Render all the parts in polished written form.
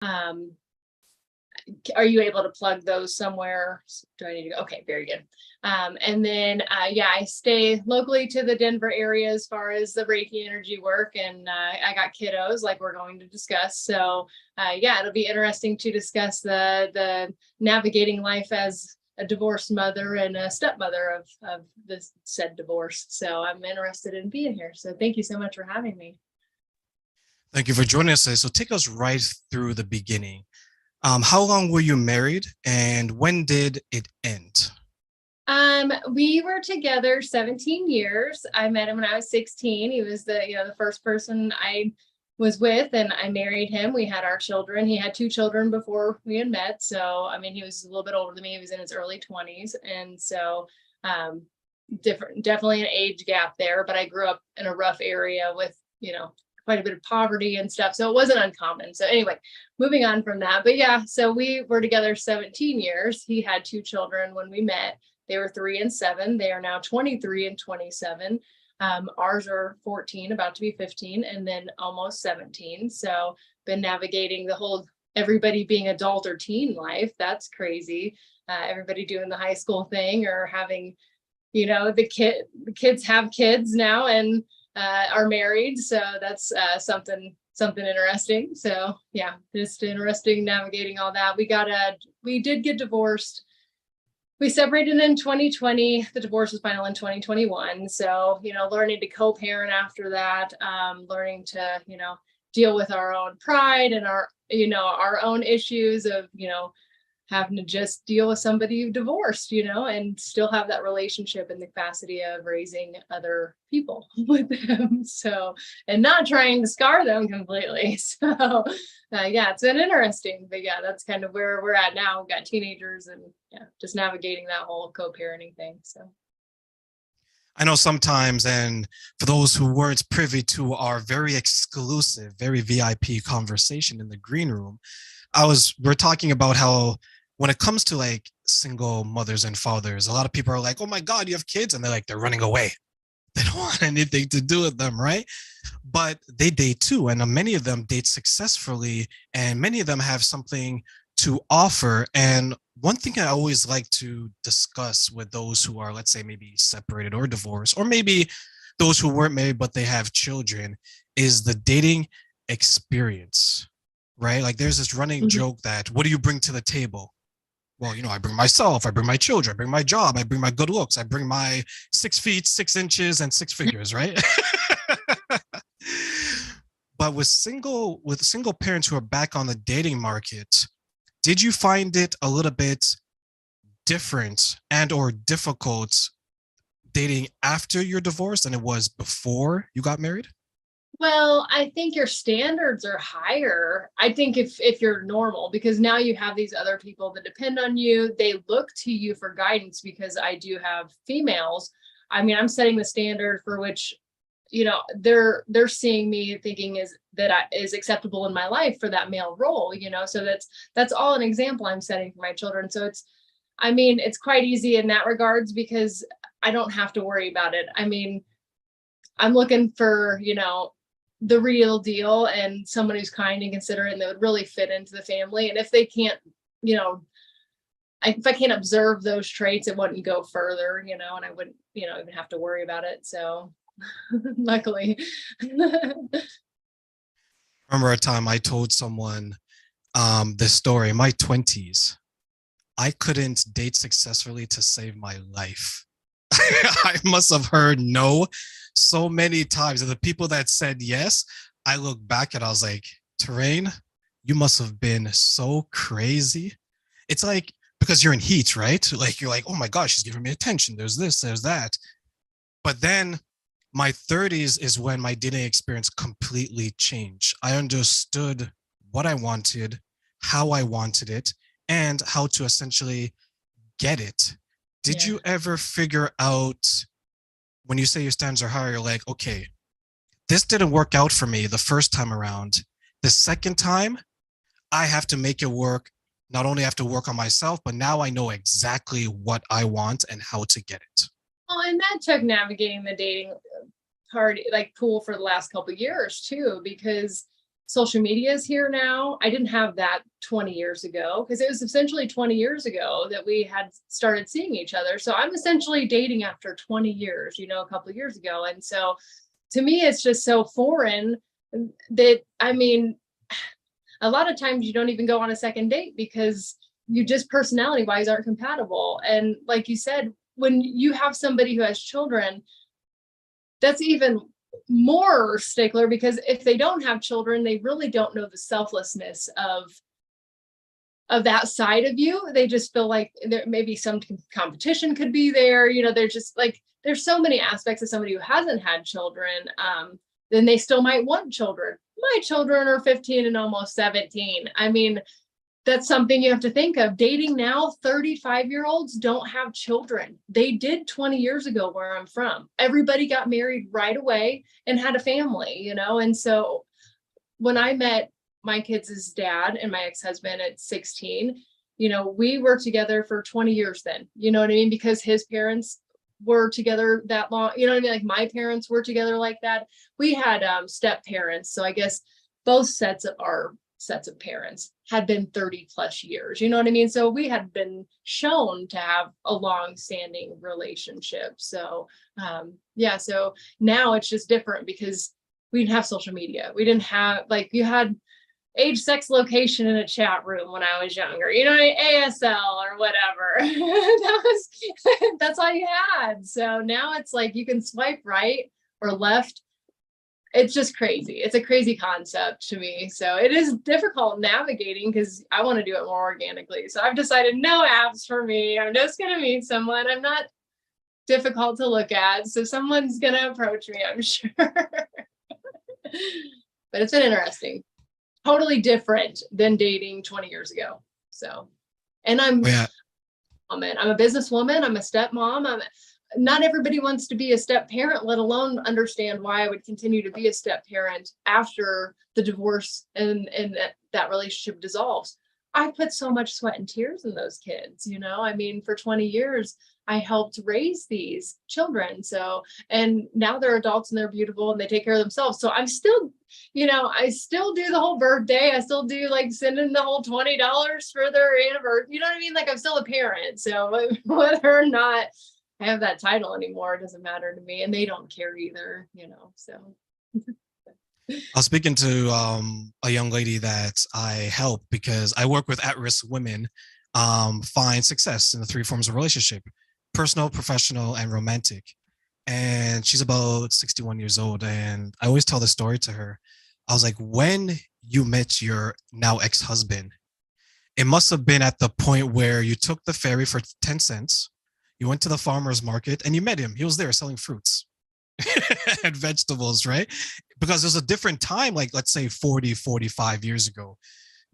Um, are you able to plug those somewhere? Do I need to go? Okay, very good. And then, yeah, I stay locally to the Denver area as far as the Reiki energy work. And I got kiddos like we're going to discuss. So yeah, it'll be interesting to discuss the navigating life as a divorced mother and a stepmother of this said divorce. So I'm interested in being here. So thank you so much for having me. Thank you for joining us today. So take us right through the beginning. How long were you married and when did it end? We were together 17 years. I met him when I was 16. He was the first person I was with, and I married him. We had our children. He had 2 children before we had met. So, I mean, he was a little bit older than me. He was in his early 20s. And so, um, definitely an age gap there, but I grew up in a rough area with, quite a bit of poverty and stuff. So it wasn't uncommon. So anyway, moving on from that. But yeah, so we were together 17 years. He had 2 children when we met. They were 3 and 7. They are now 23 and 27. Ours are 14, about to be 15, and then almost 17. So been navigating the whole everybody being adult or teen life. That's crazy. Everybody doing the high school thing or having, the kids have kids now and are married. So that's something interesting. So yeah, just interesting navigating all that. We did get divorced. We separated in 2020. The divorce was final in 2021. So, learning to co-parent after that, learning to, deal with our own pride and our own issues of, having to just deal with somebody who divorced, and still have that relationship in the capacity of raising other people with them. So, and not trying to scar them completely. So, yeah, it's been interesting, but yeah, that's kind of where we're at now. We've got teenagers and yeah, just navigating that whole co-parenting thing. So. I know sometimes, and for those who weren't privy to our very exclusive, very VIP conversation in the green room, we're talking about how when it comes to like single mothers and fathers, a lot of people are like, oh my God, you have kids. And they're running away. They don't want anything to do with them, right? But they date too. And many of them date successfully. And many of them have something to offer. And one thing I always like to discuss with those who are, let's say, maybe separated or divorced, or maybe those who weren't married, but they have children, is the dating experience, right? Like there's this running joke that, what do you bring to the table? Well, I bring myself, I bring my children, I bring my job, I bring my good looks, I bring my 6 feet, 6 inches, and 6 figures, right? But with single parents who are back on the dating market, did you find it a little bit different and or difficult dating after your divorce than it was before you got married? Well, I think your standards are higher. I think if you're normal, because now you have these other people that depend on you, they look to you for guidance because I do have females. I mean, I'm setting the standard for which, they're seeing me thinking is acceptable in my life for that male role, so that's all an example I'm setting for my children. So it's quite easy in that regards because I don't have to worry about it. I mean, I'm looking for, the real deal and someone who's kind and considerate and that would really fit into the family. And if they can't, if I can't observe those traits, it wouldn't go further, and I wouldn't, even have to worry about it. So luckily. Remember a time I told someone this story in my 20s. I couldn't date successfully to save my life. I must have heard no so many times. And the people that said yes, I look back and I was like, Terrain, you must have been so crazy. It's like, because you're in heat, right? Like, you're like, oh my gosh, she's giving me attention. There's this, there's that. But then my 30s is when my dating experience completely changed. I understood what I wanted, how I wanted it, and how to essentially get it. Did you ever figure out, when you say your standards are higher, you're like, okay, this didn't work out for me the first time around. The second time, I have to make it work. Not only have to work on myself, but now I know exactly what I want and how to get it. Well, and that took navigating the dating party, like pool for the last couple of years too, because social media is here now. I didn't have that 20 years ago, because it was essentially 20 years ago that we had started seeing each other. So I'm essentially dating after 20 years, a couple of years ago. And so to me, it's just so foreign that, I mean, a lot of times you don't even go on a second date because you just personality wise aren't compatible. And like you said, when you have somebody who has children, that's even more stickler, because if they don't have children, they really don't know the selflessness of that side of you. They just feel like there maybe some competition could be there. They're just like, there's so many aspects of somebody who hasn't had children. Then they still might want children. My children are 15 and almost 17. I mean, that's something you have to think of. Dating now, 35-year-olds don't have children. They did 20 years ago where I'm from. Everybody got married right away and had a family, And so when I met my kids' dad and my ex-husband at 16, we were together for 20 years then, you know what I mean? Because his parents were together that long, you know what I mean? Like my parents were together like that. We had step parents. So I guess both sets of parents had been 30 plus years, you know what I mean? So we had been shown to have a long-standing relationship. So so now it's just different because we didn't have social media. We didn't have, like, you had age, sex, location in a chat room when I was younger, ASL or whatever. That's all you had. So now it's like you can swipe right or left. It's just crazy. It's a crazy concept to me. So it is difficult navigating because I want to do it more organically. So I've decided no apps for me. I'm just going to meet someone. I'm not difficult to look at. So someone's going to approach me, I'm sure. But it's been interesting. Totally different than dating 20 years ago. So, and I'm a businesswoman. I'm a stepmom. Not everybody wants to be a step parent, let alone understand why I would continue to be a step parent after the divorce and that relationship dissolves. I put so much sweat and tears in those kids, I mean, for 20 years, I helped raise these children. So, and now they're adults and they're beautiful and they take care of themselves. So I'm still, I still do the whole birthday. I still do like sending the whole $20 for their anniversary. You know what I mean? Like I'm still a parent. So whether or not I have that title anymore, it doesn't matter to me. And they don't care either, so. I was speaking to a young lady that I help because I work with at-risk women find success in the three forms of relationship: personal, professional, and romantic. And she's about 61 years old. And I always tell the story to her. I was like, when you met your now ex-husband, it must have been at the point where you took the ferry for 10 cents. You went to the farmer's market and you met him. He was there selling fruits and vegetables, right? Because there's a different time, like let's say 40, 45 years ago.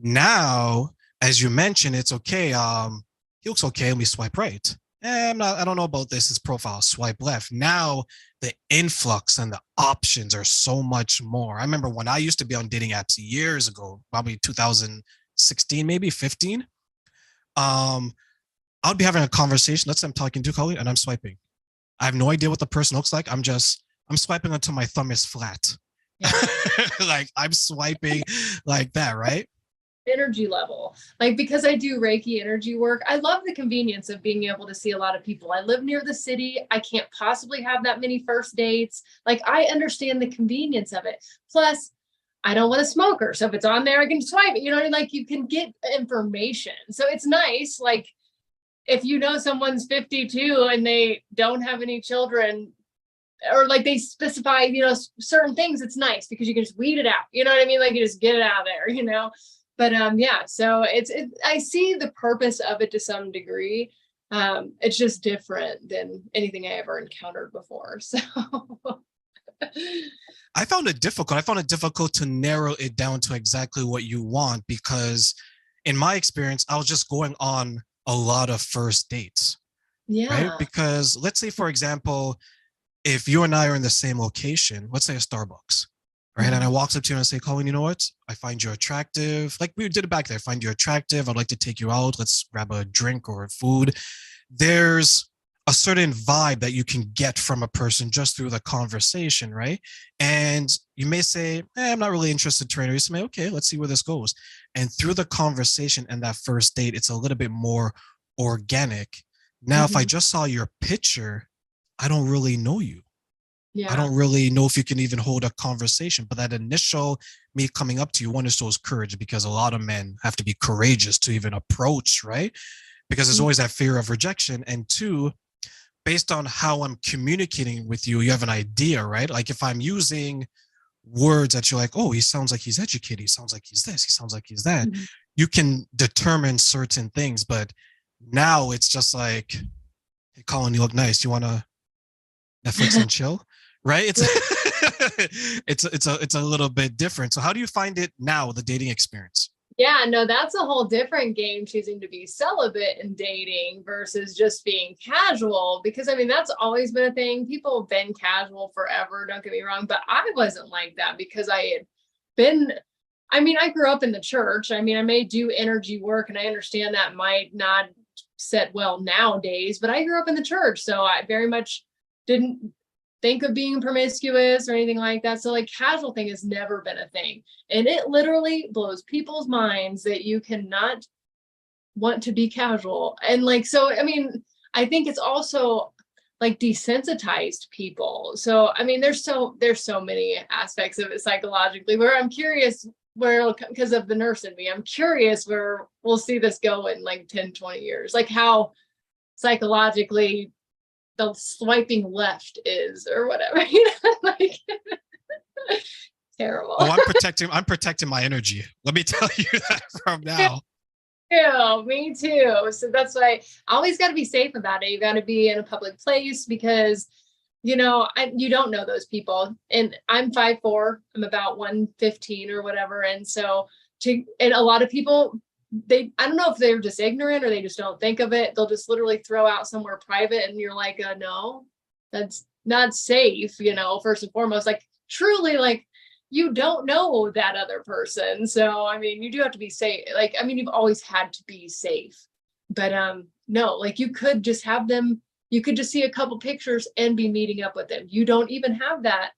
Now, as you mentioned, it's okay. He looks okay. Let me swipe right. I don't know about this. His profile, swipe left. Now the influx and the options are so much more. I remember when I used to be on dating apps years ago, probably 2016, maybe 15. I'd be having a conversation. Let's say I'm talking to Colleen and I'm swiping. I have no idea what the person looks like. I'm swiping until my thumb is flat. Yeah. Like I'm swiping like that, right? Energy level. Like, because I do Reiki energy work, I love the convenience of being able to see a lot of people. I live near the city. I can't possibly have that many first dates. Like, I understand the convenience of it. Plus, I don't want a smoker. So if it's on there, I can swipe it. You know what I mean? Like, you can get information. So it's nice. Like, if someone's 52 and they don't have any children, or like they specify, certain things, it's nice because you can just weed it out. You know what I mean? Like you just get it out of there, But so I see the purpose of it to some degree. It's just different than anything I ever encountered before. So I found it difficult. I found it difficult to narrow it down to exactly what you want because in my experience, I was just going on a lot of first dates. Yeah. Right? Because let's say, for example, if you and I are in the same location, let's say a Starbucks, right? Mm-hmm. And I walked up to you and I say, Colleen, you know what? I find you attractive. Like we did it back there. I find you attractive. I'd like to take you out. Let's grab a drink or food. There's a certain vibe that you can get from a person just through the conversation, right? And you may say, I'm not really interested, trainer. You say, okay, let's see where this goes. And through the conversation and that first date, it's a little bit more organic. Now, if I Mhm. just saw your picture, I don't really know you. I Yeah. don't really know if you can even hold a conversation. But that initial me coming up to you, one, is shows courage, because a lot of men have to be courageous to even approach, right? Because there's Mhm. always that fear of rejection. And two, based on how I'm communicating with you, you have an idea, right? Like if I'm using words that you're like, oh, he sounds like he's educated, he sounds like he's this, he sounds like he's that, Mhm. you can determine certain things. But now it's just like, hey, Colin, you look nice. You want to Netflix and chill, right? It's Yeah. it's a little bit different. So how do you find it now, the dating experience? Yeah, no, that's a whole different game, choosing to be celibate and dating versus just being casual. Because I mean, that's always been a thing. People have been casual forever, don't get me wrong, but I wasn't like that because I had been, I mean, I grew up in the church. I mean, I may do energy work and I understand that might not set well nowadays, but I grew up in the church. So I very much didn't think of being promiscuous or anything like that. So like casual thing has never been a thing. And it literally blows people's minds that you cannot want to be casual. And like, so, I mean, I think it's also like desensitized people. So, I mean, there's so many aspects of it psychologically where I'm curious where, because of the nurse in me, I'm curious where we'll see this go in like 10, 20 years, like how psychologically the swiping left is or whatever, like terrible. Oh, I'm protecting my energy. Let me tell you that from now. Yeah, me too. So that's why I always got to be safe about it. You got to be in a public place because, you don't know those people. And I'm 5'4", I'm about 115 or whatever. And so and a lot of people, I don't know if they're just ignorant or they just don't think of it. They'll just literally throw out somewhere private and you're like, no, that's not safe, first and foremost, like truly, like you don't know that other person. So, I mean, you do have to be safe. Like, I mean, you've always had to be safe, but no, like you could just have them, you could just see a couple pictures and be meeting up with them. You don't even have that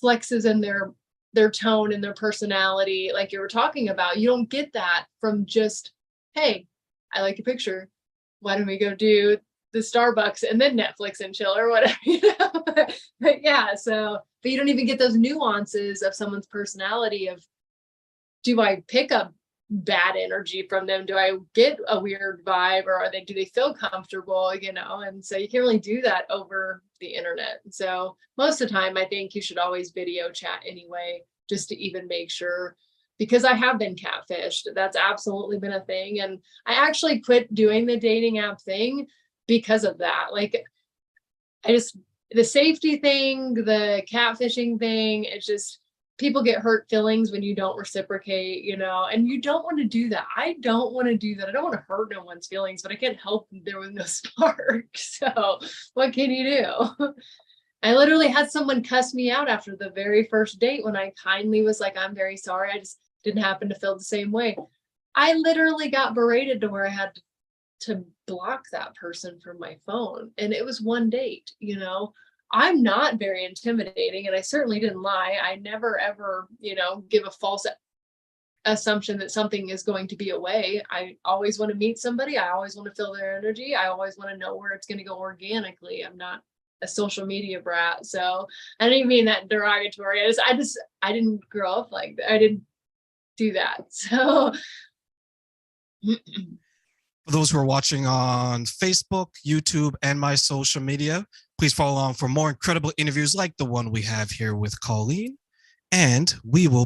flexes in their tone and their personality, like you were talking about. You don't get that from just, hey, I like your picture. Why don't we go do the Starbucks and then Netflix and chill or whatever, but yeah, so, but you don't even get those nuances of someone's personality of, do I pick up bad energy from them? Do I get a weird vibe, or do they feel comfortable, And so you can't really do that over the internet. So most of the time, I think you should always video chat anyway, just to even make sure, because I have been catfished. That's absolutely been a thing. And I actually quit doing the dating app thing because of that. Like, the safety thing, the catfishing thing, it's just, people get hurt feelings when you don't reciprocate, and you don't want to do that. I don't want to do that. I don't want to hurt no one's feelings, but I can't help there was no spark. So what can you do? I literally had someone cuss me out after the very first date when I kindly was like, I'm very sorry. I just didn't happen to feel the same way. I literally got berated to where I had to block that person from my phone. And it was one date. I'm not very intimidating, and I certainly didn't lie. I never ever, give a false assumption that something is going to be a way. I always want to meet somebody. I always want to feel their energy. I always want to know where it's going to go organically. I'm not a social media brat. So I didn't mean that derogatory. I didn't grow up like that. I didn't do that. So For those who are watching on Facebook, YouTube, and my social media, please follow along for more incredible interviews like the one we have here with Colleen. And we will